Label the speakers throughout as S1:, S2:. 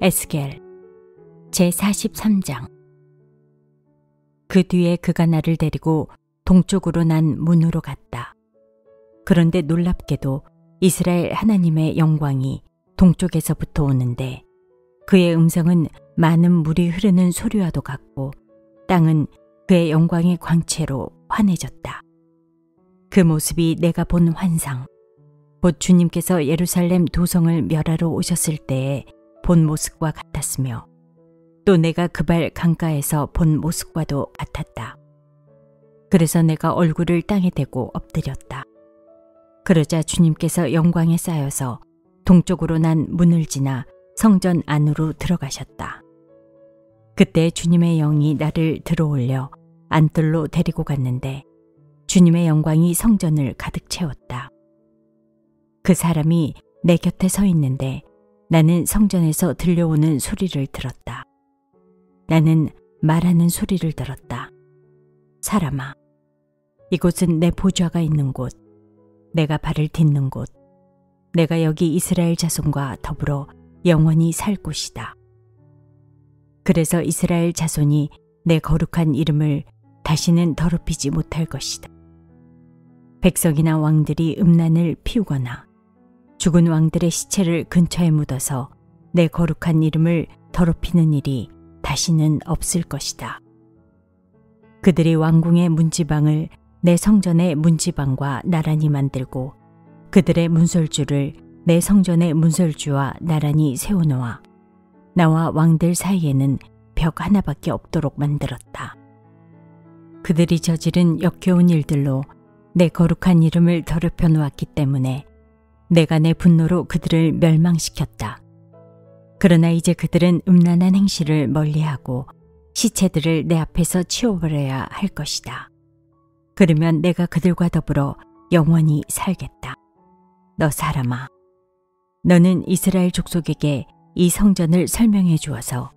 S1: 에스겔 제43장. 그 뒤에 그가 나를 데리고 동쪽으로 난 문으로 갔다. 그런데 놀랍게도 이스라엘 하나님의 영광이 동쪽에서부터 오는데 그의 음성은 많은 물이 흐르는 소리와도 같고 땅은 그의 영광의 광채로 환해졌다. 그 모습이 내가 본 환상, 곧 주님께서 예루살렘 도성을 멸하러 오셨을 때에 본 모습과 같았으며 또 내가 그발 강가에서 본 모습과도 같았다. 그래서 내가 얼굴을 땅에 대고 엎드렸다. 그러자 주님께서 영광에 쌓여서 동쪽으로 난 문을 지나 성전 안으로 들어가셨다. 그때 주님의 영이 나를 들어올려 안뜰로 데리고 갔는데 주님의 영광이 성전을 가득 채웠다. 그 사람이 내 곁에 서 있는데 나는 성전에서 들려오는 소리를 들었다. 나는 말하는 소리를 들었다. 사람아, 이곳은 내 보좌가 있는 곳, 내가 발을 딛는 곳, 내가 여기 이스라엘 자손과 더불어 영원히 살 곳이다. 그래서 이스라엘 자손이 내 거룩한 이름을 다시는 더럽히지 못할 것이다. 백성이나 왕들이 음란을 피우거나 죽은 왕들의 시체를 근처에 묻어서 내 거룩한 이름을 더럽히는 일이 다시는 없을 것이다. 그들이 왕궁의 문지방을 내 성전의 문지방과 나란히 만들고 그들의 문설주를 내 성전의 문설주와 나란히 세워놓아 나와 왕들 사이에는 벽 하나밖에 없도록 만들었다. 그들이 저지른 역겨운 일들로 내 거룩한 이름을 더럽혀 놓았기 때문에 내가 내 분노로 그들을 멸망시켰다. 그러나 이제 그들은 음란한 행실을 멀리하고 시체들을 내 앞에서 치워버려야 할 것이다. 그러면 내가 그들과 더불어 영원히 살겠다. 너 사람아, 너는 이스라엘 족속에게 이 성전을 설명해 주어서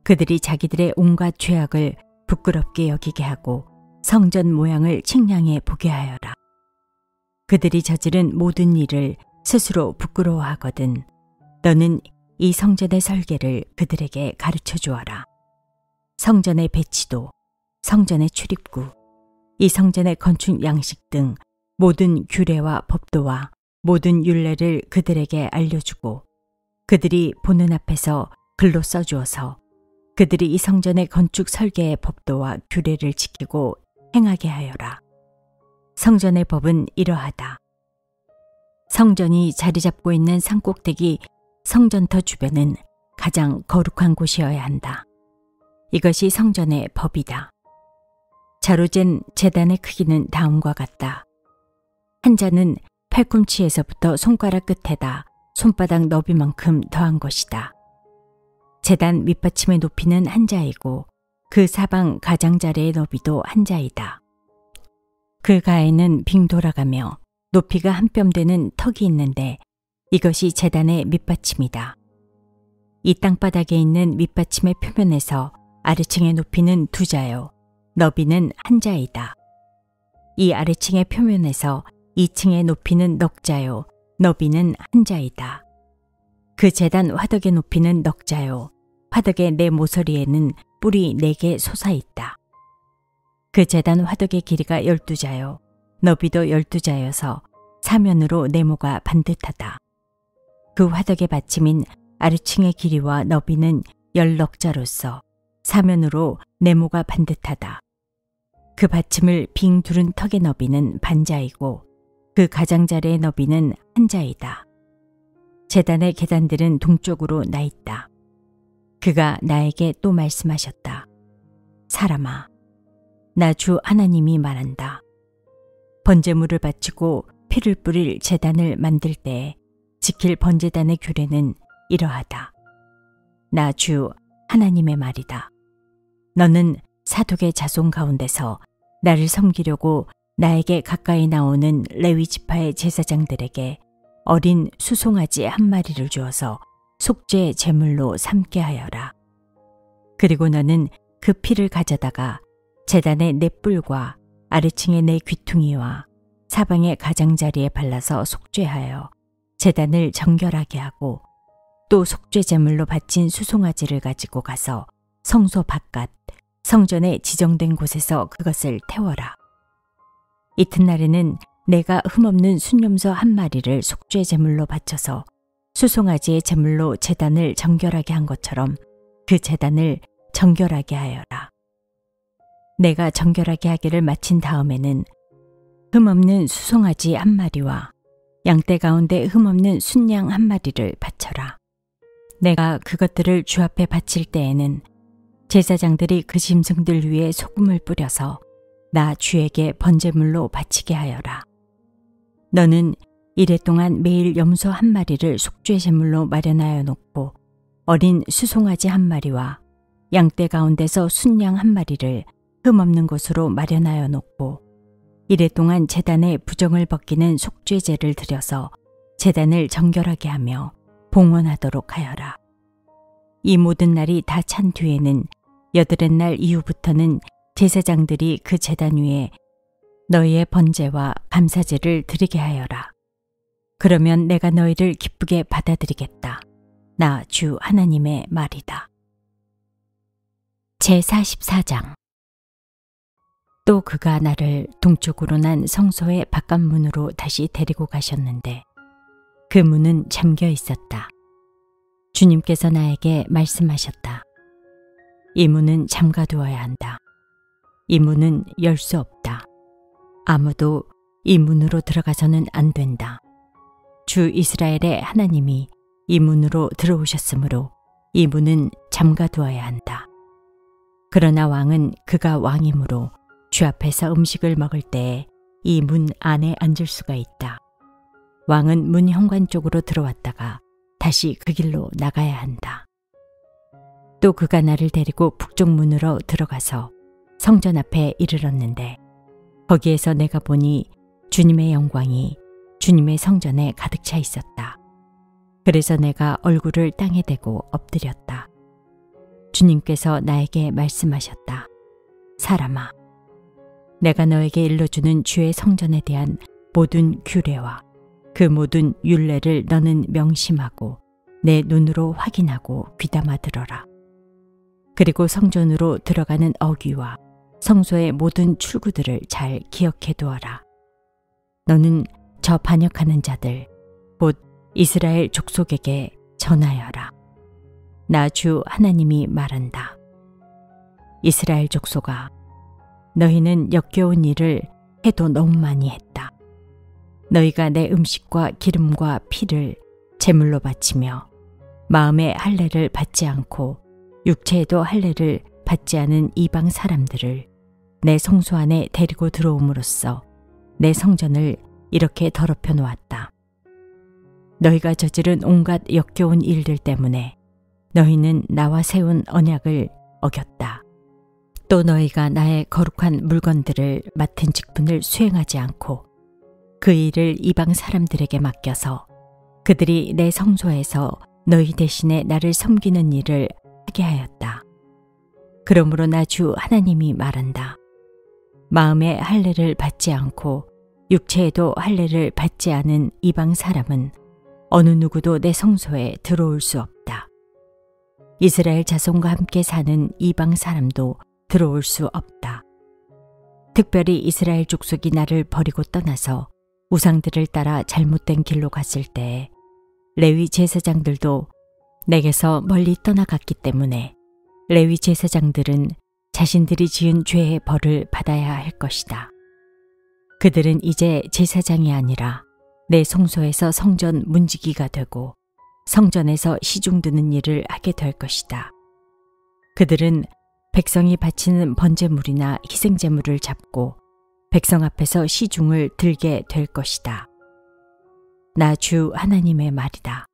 S1: 그들이 자기들의 온갖 죄악을 부끄럽게 여기게 하고 성전 모양을 측량해 보게 하여라. 그들이 저지른 모든 일을 스스로 부끄러워하거든 너는 이 성전의 설계를 그들에게 가르쳐 주어라. 성전의 배치도, 성전의 출입구, 이 성전의 건축 양식 등 모든 규례와 법도와 모든 율례를 그들에게 알려주고 그들이 보는 앞에서 글로 써주어서 그들이 이 성전의 건축 설계의 법도와 규례를 지키고 행하게 하여라. 성전의 법은 이러하다. 성전이 자리 잡고 있는 산꼭대기 성전터 주변은 가장 거룩한 곳이어야 한다. 이것이 성전의 법이다. 자로 잰 제단의 크기는 다음과 같다. 한 자는 팔꿈치에서부터 손가락 끝에다 손바닥 너비만큼 더한 것이다. 제단 밑받침의 높이는 한 자이고 그 사방 가장자리의 너비도 한 자이다. 그 가에는 빙 돌아가며 높이가 한 뼘 되는 턱이 있는데 이것이 제단의 밑받침이다. 이 땅바닥에 있는 밑받침의 표면에서 아래층의 높이는 두 자요, 너비는 한 자이다. 이 아래층의 표면에서 2층의 높이는 넉 자요, 너비는 한 자이다. 그 제단 화덕의 높이는 넉 자요, 화덕의 네 모서리에는 뿔이 4개 솟아있다. 그 제단 화덕의 길이가 12자요, 너비도 12자여서 사면으로 네모가 반듯하다. 그 화덕의 받침인 아래층의 길이와 너비는 10넉자로서 사면으로 네모가 반듯하다. 그 받침을 빙 두른 턱의 너비는 반자이고 그 가장자리의 너비는 한 자이다. 제단의 계단들은 동쪽으로 나 있다. 그가 나에게 또 말씀하셨다. 사람아, 나 주 하나님이 말한다. 번제물을 바치고 피를 뿌릴 제단을 만들 때에 지킬 번제단의 규례는 이러하다. 나 주 하나님의 말이다. 너는 사독의 자손 가운데서 나를 섬기려고 나에게 가까이 나오는 레위 지파의 제사장들에게 어린 수송아지 한 마리를 주어서 속죄 제물로 삼게 하여라. 그리고 너는 그 피를 가져다가 제단의 네 뿔과 아래층의 네 귀퉁이와 사방의 가장자리에 발라서 속죄하여 제단을 정결하게 하고 또 속죄 제물로 바친 수송아지를 가지고 가서 성소 바깥 성전에 지정된 곳에서 그것을 태워라. 이튿날에는 내가 흠없는 순염소 한 마리를 속죄 제물로 바쳐서 수송아지의 제물로 제단을 정결하게 한 것처럼 그 제단을 정결하게 하여라. 내가 정결하게 하기를 마친 다음에는 흠없는 수송아지 한 마리와 양떼 가운데 흠없는 순양 한 마리를 바쳐라. 내가 그것들을 주 앞에 바칠 때에는 제사장들이 그 짐승들 위에 소금을 뿌려서 나 주에게 번제물로 바치게 하여라. 너는 이레 동안 매일 염소 한 마리를 속죄 제물로 마련하여 놓고 어린 수송아지 한 마리와 양떼 가운데서 순양 한 마리를 흠없는 것으로 마련하여 놓고 이레 동안 제단에 부정을 벗기는 속죄제를 드려서 제단을 정결하게 하며 봉헌하도록 하여라. 이 모든 날이 다 찬 뒤에는 여드렛 날 이후부터는 제사장들이 그 제단 위에 너희의 번제와 감사제를 드리게 하여라. 그러면 내가 너희를 기쁘게 받아들이겠다. 나 주 하나님의 말이다. 제44장. 또 그가 나를 동쪽으로 난 성소의 바깥문으로 다시 데리고 가셨는데 그 문은 잠겨 있었다. 주님께서 나에게 말씀하셨다. 이 문은 잠가두어야 한다. 이 문은 열 수 없다. 아무도 이 문으로 들어가서는 안 된다. 주 이스라엘의 하나님이 이 문으로 들어오셨으므로 이 문은 잠가두어야 한다. 그러나 왕은 그가 왕이므로 주 앞에서 음식을 먹을 때에 이 문 안에 앉을 수가 있다. 왕은 문 현관 쪽으로 들어왔다가 다시 그 길로 나가야 한다. 또 그가 나를 데리고 북쪽 문으로 들어가서 성전 앞에 이르렀는데 거기에서 내가 보니 주님의 영광이 주님의 성전에 가득 차 있었다. 그래서 내가 얼굴을 땅에 대고 엎드렸다. 주님께서 나에게 말씀하셨다. 사람아, 내가 너에게 일러주는 주의 성전에 대한 모든 규례와 그 모든 율례를 너는 명심하고 내 눈으로 확인하고 귀담아 들어라. 그리고 성전으로 들어가는 어귀와 성소의 모든 출구들을 잘 기억해 두어라. 너는 저 반역하는 자들, 곧 이스라엘 족속에게 전하여라. 나 주 하나님이 말한다. 이스라엘 족속아, 너희는 역겨운 일을 해도 너무 많이 했다. 너희가 내 음식과 기름과 피를 제물로 바치며 마음의 할례를 받지 않고 육체에도 할례를 받지 않은 이방 사람들을 내 성소 안에 데리고 들어옴으로써 내 성전을 이렇게 더럽혀 놓았다. 너희가 저지른 온갖 역겨운 일들 때문에 너희는 나와 세운 언약을 어겼다. 또 너희가 나의 거룩한 물건들을 맡은 직분을 수행하지 않고 그 일을 이방 사람들에게 맡겨서 그들이 내 성소에서 너희 대신에 나를 섬기는 일을 하게 하였다. 그러므로 나 주 하나님이 말한다. 마음의 할례를 받지 않고 육체에도 할례를 받지 않은 이방 사람은 어느 누구도 내 성소에 들어올 수 없다. 이스라엘 자손과 함께 사는 이방 사람도 들어올 수 없다. 특별히 이스라엘 족속이 나를 버리고 떠나서 우상들을 따라 잘못된 길로 갔을 때에 레위 제사장들도 내게서 멀리 떠나갔기 때문에 레위 제사장들은 자신들이 지은 죄의 벌을 받아야 할 것이다. 그들은 이제 제사장이 아니라 내 성소에서 성전 문지기가 되고 성전에서 시중 드는 일을 하게 될 것이다. 그들은 백성이 바치는 번제물이나 희생제물을 잡고 백성 앞에서 시중을 들게 될 것이다. 나 주 하나님의 말이다.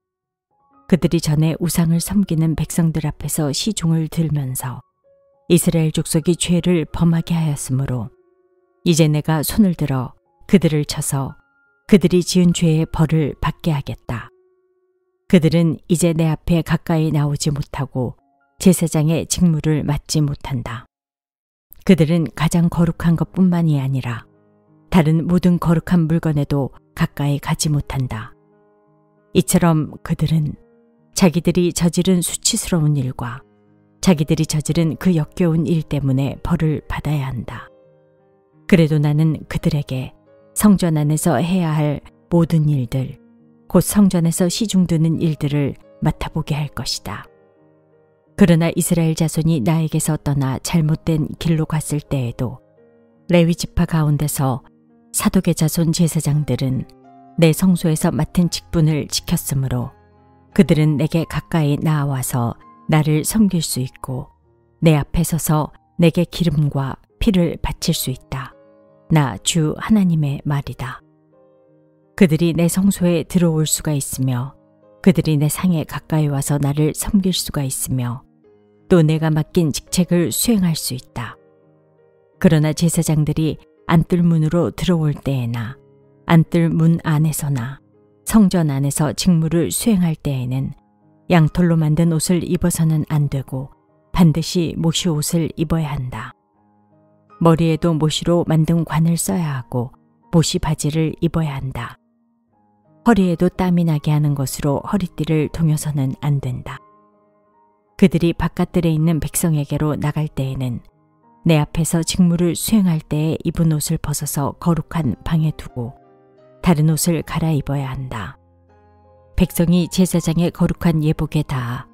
S1: 그들이 전에 우상을 섬기는 백성들 앞에서 시중을 들면서 이스라엘 족속이 죄를 범하게 하였으므로 이제 내가 손을 들어 그들을 쳐서 그들이 지은 죄의 벌을 받게 하겠다. 그들은 이제 내 앞에 가까이 나오지 못하고 제사장의 직무를 맡지 못한다. 그들은 가장 거룩한 것뿐만이 아니라 다른 모든 거룩한 물건에도 가까이 가지 못한다. 이처럼 그들은 자기들이 저지른 수치스러운 일과 자기들이 저지른 그 역겨운 일 때문에 벌을 받아야 한다. 그래도 나는 그들에게 성전 안에서 해야 할 모든 일들, 곧 성전에서 시중드는 일들을 맡아보게 할 것이다. 그러나 이스라엘 자손이 나에게서 떠나 잘못된 길로 갔을 때에도 레위 지파 가운데서 사독의 자손 제사장들은 내 성소에서 맡은 직분을 지켰으므로 그들은 내게 가까이 나와서 나를 섬길 수 있고 내 앞에 서서 내게 기름과 피를 바칠 수 있다. 나 주 하나님의 말이다. 그들이 내 성소에 들어올 수가 있으며 그들이 내 상에 가까이 와서 나를 섬길 수가 있으며 또 내가 맡긴 직책을 수행할 수 있다. 그러나 제사장들이 안뜰 문으로 들어올 때에나 안뜰 문 안에서나 성전 안에서 직무를 수행할 때에는 양털로 만든 옷을 입어서는 안 되고 반드시 모시 옷을 입어야 한다. 머리에도 모시로 만든 관을 써야 하고 모시 바지를 입어야 한다. 허리에도 땀이 나게 하는 것으로 허리띠를 동여서는 안 된다. 그들이 바깥들에 있는 백성에게로 나갈 때에는 내 앞에서 직무를 수행할 때에 입은 옷을 벗어서 거룩한 방에 두고 다른 옷을 갈아입어야 한다. 백성이 제사장의 거룩한 예복에 닿아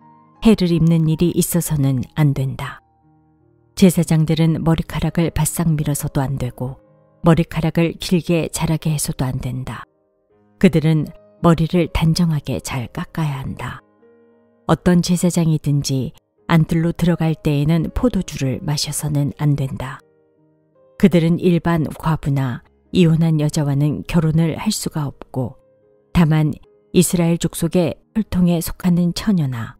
S1: 해를 입는 일이 있어서는 안 된다. 제사장들은 머리카락을 바싹 밀어서도 안 되고 머리카락을 길게 자라게 해서도 안 된다. 그들은 머리를 단정하게 잘 깎아야 한다. 어떤 제사장이든지 안뜰로 들어갈 때에는 포도주를 마셔서는 안 된다. 그들은 일반 과부나 이혼한 여자와는 결혼을 할 수가 없고 다만 이스라엘 족속의 혈통에 속하는 처녀나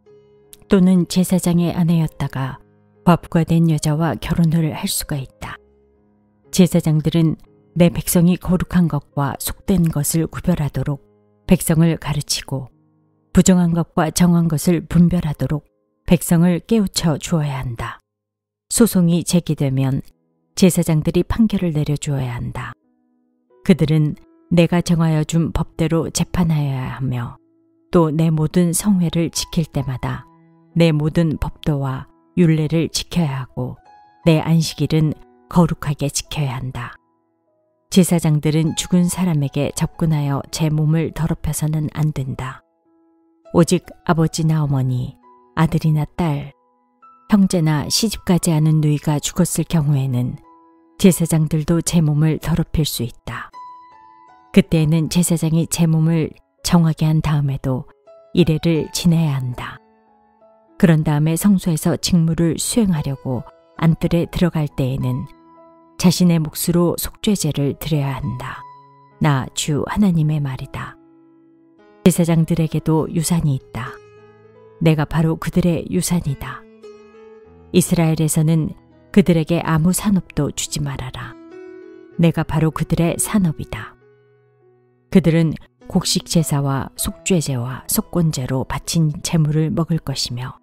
S1: 또는 제사장의 아내였다가 과부가 된 여자와 결혼을 할 수가 있다. 제사장들은 내 백성이 거룩한 것과 속된 것을 구별하도록 백성을 가르치고 부정한 것과 정한 것을 분별하도록 백성을 깨우쳐 주어야 한다. 소송이 제기되면 제사장들이 판결을 내려주어야 한다. 그들은 내가 정하여 준 법대로 재판하여야 하며 또 내 모든 성회를 지킬 때마다 내 모든 법도와 율례를 지켜야 하고 내 안식일은 거룩하게 지켜야 한다. 제사장들은 죽은 사람에게 접근하여 제 몸을 더럽혀서는 안 된다. 오직 아버지나 어머니, 아들이나 딸, 형제나 시집가지 않은 누이가 죽었을 경우에는 제사장들도 제 몸을 더럽힐 수 있다. 그때에는 제사장이 제 몸을 정하게 한 다음에도 이래를 지내야 한다. 그런 다음에 성소에서 직무를 수행하려고 안뜰에 들어갈 때에는 자신의 몫으로 속죄제를 드려야 한다. 나 주 하나님의 말이다. 제사장들에게도 유산이 있다. 내가 바로 그들의 유산이다. 이스라엘에서는 그들에게 아무 산업도 주지 말아라. 내가 바로 그들의 산업이다. 그들은 곡식 제사와 속죄제와 속건제로 바친 제물을 먹을 것이며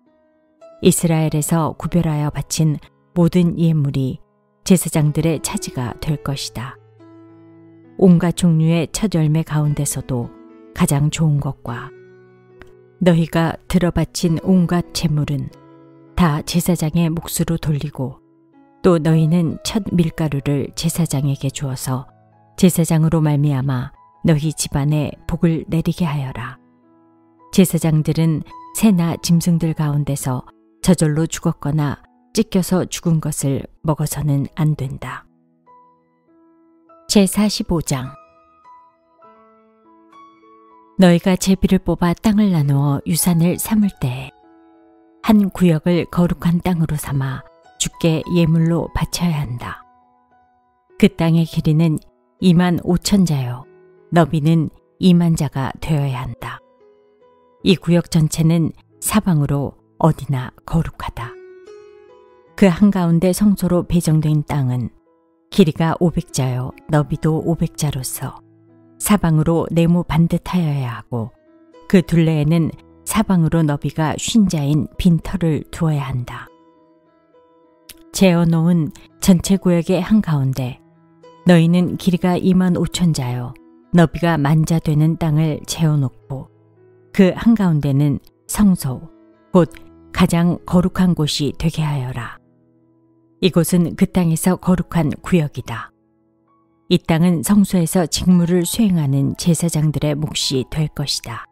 S1: 이스라엘에서 구별하여 바친 모든 예물이 제사장들의 차지가 될 것이다. 온갖 종류의 첫 열매 가운데서도 가장 좋은 것과 너희가 들어 바친 온갖 제물은 다 제사장의 몫으로 돌리고 또 너희는 첫 밀가루를 제사장에게 주어서 제사장으로 말미암아 너희 집안에 복을 내리게 하여라. 제사장들은 새나 짐승들 가운데서 저절로 죽었거나 찢겨서 죽은 것을 먹어서는 안 된다. 제45장 너희가 제비를 뽑아 땅을 나누어 유산을 삼을 때에 한 구역을 거룩한 땅으로 삼아 주께 예물로 바쳐야 한다. 그 땅의 길이는 25,000자요 너비는 20,000자가 되어야 한다. 이 구역 전체는 사방으로 어디나 거룩하다. 그 한가운데 성소로 배정된 땅은 길이가 500자요 너비도 500자로서 사방으로 네모 반듯하여야 하고 그 둘레에는 사방으로 너비가 50자인 빈 터를 두어야 한다. 재어놓은 전체 구역의 한가운데 너희는 길이가 25,000자요 너비가 10,000자 되는 땅을 재어놓고 그 한가운데는 성소, 곧 가장 거룩한 곳이 되게 하여라. 이곳은 그 땅에서 거룩한 구역이다. 이 땅은 성소에서 직무를 수행하는 제사장들의 몫이 될 것이다.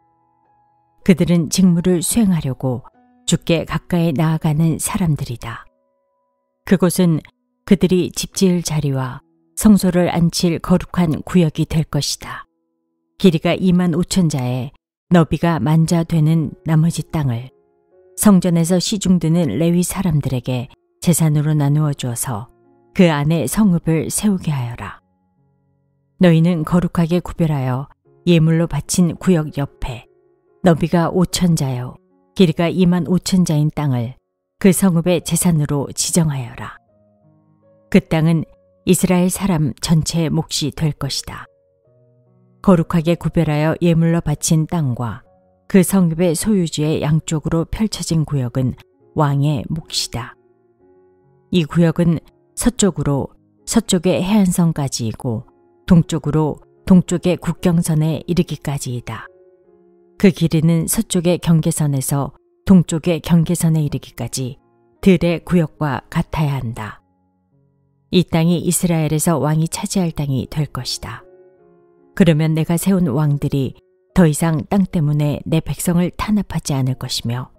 S1: 그들은 직무를 수행하려고 주께 가까이 나아가는 사람들이다. 그곳은 그들이 집 지을 자리와 성소를 앉힐 거룩한 구역이 될 것이다. 길이가 25,000자에 너비가 10,000자 되는 나머지 땅을 성전에서 시중드는 레위 사람들에게 재산으로 나누어 주어서 그 안에 성읍을 세우게 하여라. 너희는 거룩하게 구별하여 예물로 바친 구역 옆에 너비가 5,000자요 길이가 25,000자인 땅을 그 성읍의 재산으로 지정하여라. 그 땅은 이스라엘 사람 전체의 몫이 될 것이다. 거룩하게 구별하여 예물로 바친 땅과 그 성읍의 소유주의 양쪽으로 펼쳐진 구역은 왕의 몫이다. 이 구역은 서쪽으로 서쪽의 해안선까지이고 동쪽으로 동쪽의 국경선에 이르기까지이다. 그 길이는 서쪽의 경계선에서 동쪽의 경계선에 이르기까지 들의 구역과 같아야 한다. 이 땅이 이스라엘에서 왕이 차지할 땅이 될 것이다. 그러면 내가 세운 왕들이 더 이상 땅 때문에 내 백성을 탄압하지 않을 것이며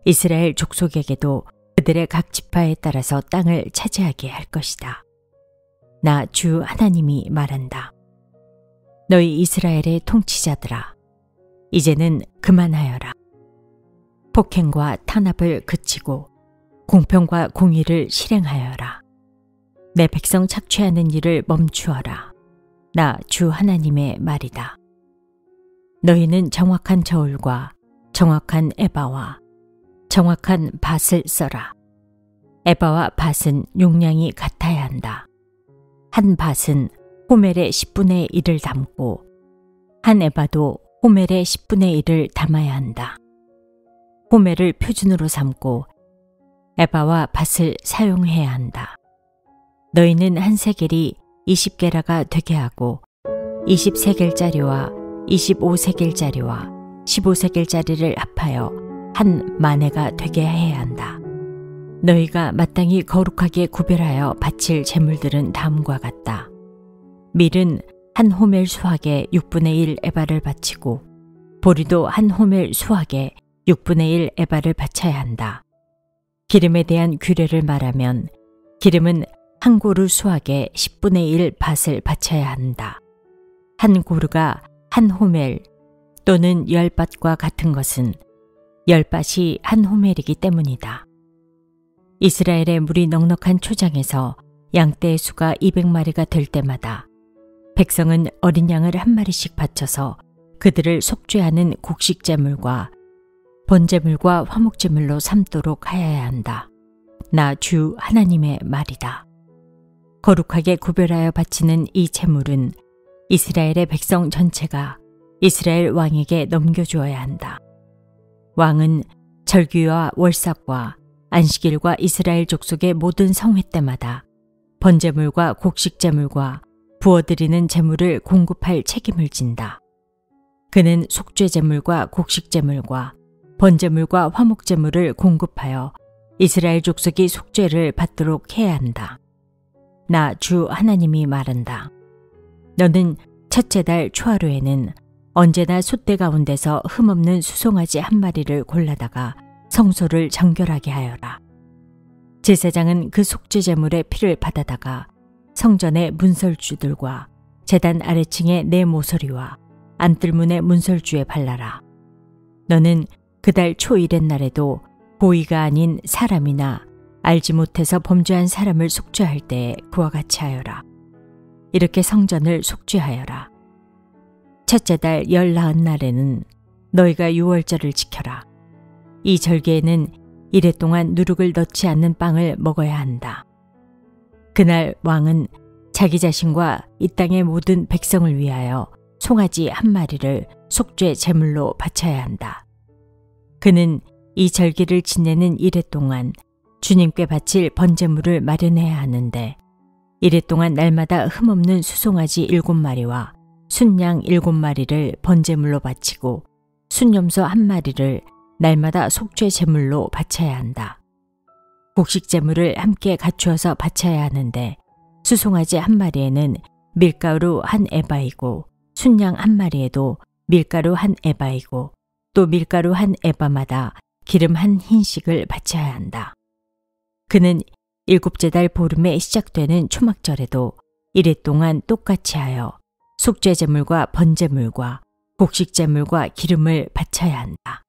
S1: 이스라엘 족속에게도 그들의 각 지파에 따라서 땅을 차지하게 할 것이다. 나 주 하나님이 말한다. 너희 이스라엘의 통치자들아, 이제는 그만하여라. 폭행과 탄압을 그치고 공평과 공의를 실행하여라. 내 백성 착취하는 일을 멈추어라. 나 주 하나님의 말이다. 너희는 정확한 저울과 정확한 에바와 정확한 밭을 써라. 에바와 밭은 용량이 같아야 한다. 한 밭은 호멜의 10분의 1을 담고 한 에바도 호멜의 10분의 1을 담아야 한다. 호멜을 표준으로 삼고 에바와 밭을 사용해야 한다. 너희는 한 세겔이 20게라가 되게 하고 20세겔짜리와 25세겔짜리와 15세겔짜리를 합하여 한 마네가 되게 해야 한다. 너희가 마땅히 거룩하게 구별하여 바칠 제물들은 다음과 같다. 밀은 한 호멜 수확에 6분의 1 에바를 바치고 보리도 한 호멜 수확에 6분의 1 에바를 바쳐야 한다. 기름에 대한 규례를 말하면 기름은 한 고루 수확에 10분의 1 밭을 바쳐야 한다. 한 고루가 한 호멜 또는 10밭과 같은 것은 10밭이 한 호멜이기 때문이다. 이스라엘의 물이 넉넉한 초장에서 양떼의 수가 200마리가 될 때마다 백성은 어린 양을 한 마리씩 바쳐서 그들을 속죄하는 곡식제물과 번제물과 화목제물로 삼도록 하여야 한다. 나 주 하나님의 말이다. 거룩하게 구별하여 바치는 이 제물은 이스라엘의 백성 전체가 이스라엘 왕에게 넘겨주어야 한다. 왕은 절기와 월삭과 안식일과 이스라엘 족속의 모든 성회 때마다 번제물과 곡식제물과 부어드리는 제물을 공급할 책임을 진다. 그는 속죄제물과 곡식제물과 번제물과 화목제물을 공급하여 이스라엘 족속이 속죄를 받도록 해야 한다. 나 주 하나님이 말한다. 너는 첫째 달 초하루에는 언제나 숫대 가운데서 흠없는 수송아지 한 마리를 골라다가 성소를 정결하게 하여라. 제사장은 그 속죄제물의 피를 받아다가 성전의 문설주들과 제단 아래층의 네 모서리와 안뜰문의 문설주에 발라라. 너는 그달 초1의 날에도 고의가 아닌 사람이나 알지 못해서 범죄한 사람을 속죄할 때에 그와 같이 하여라. 이렇게 성전을 속죄하여라. 첫째 달 14날에는 너희가 유월절을 지켜라. 이 절기에는 이래 동안 누룩을 넣지 않는 빵을 먹어야 한다. 그날 왕은 자기 자신과 이 땅의 모든 백성을 위하여 송아지 한 마리를 속죄 제물로 바쳐야 한다. 그는 이 절기를 지내는 이래 동안 주님께 바칠 번제물을 마련해야 하는데 이래 동안 날마다 흠없는 수송아지 7마리와 순양 7마리를 번제물로 바치고 순염소 한 마리를 날마다 속죄 제물로 바쳐야 한다. 곡식 제물을 함께 갖추어서 바쳐야 하는데 수송아지 한 마리에는 밀가루 한 에바이고 순양 한 마리에도 밀가루 한 에바이고 또 밀가루 한 에바마다 기름 한 흰씩을 바쳐야 한다. 그는 일곱째 달 보름에 시작되는 초막절에도 이래 동안 똑같이 하여 속죄 제물과 번제물과 곡식 제물과 기름을 바쳐야 한다.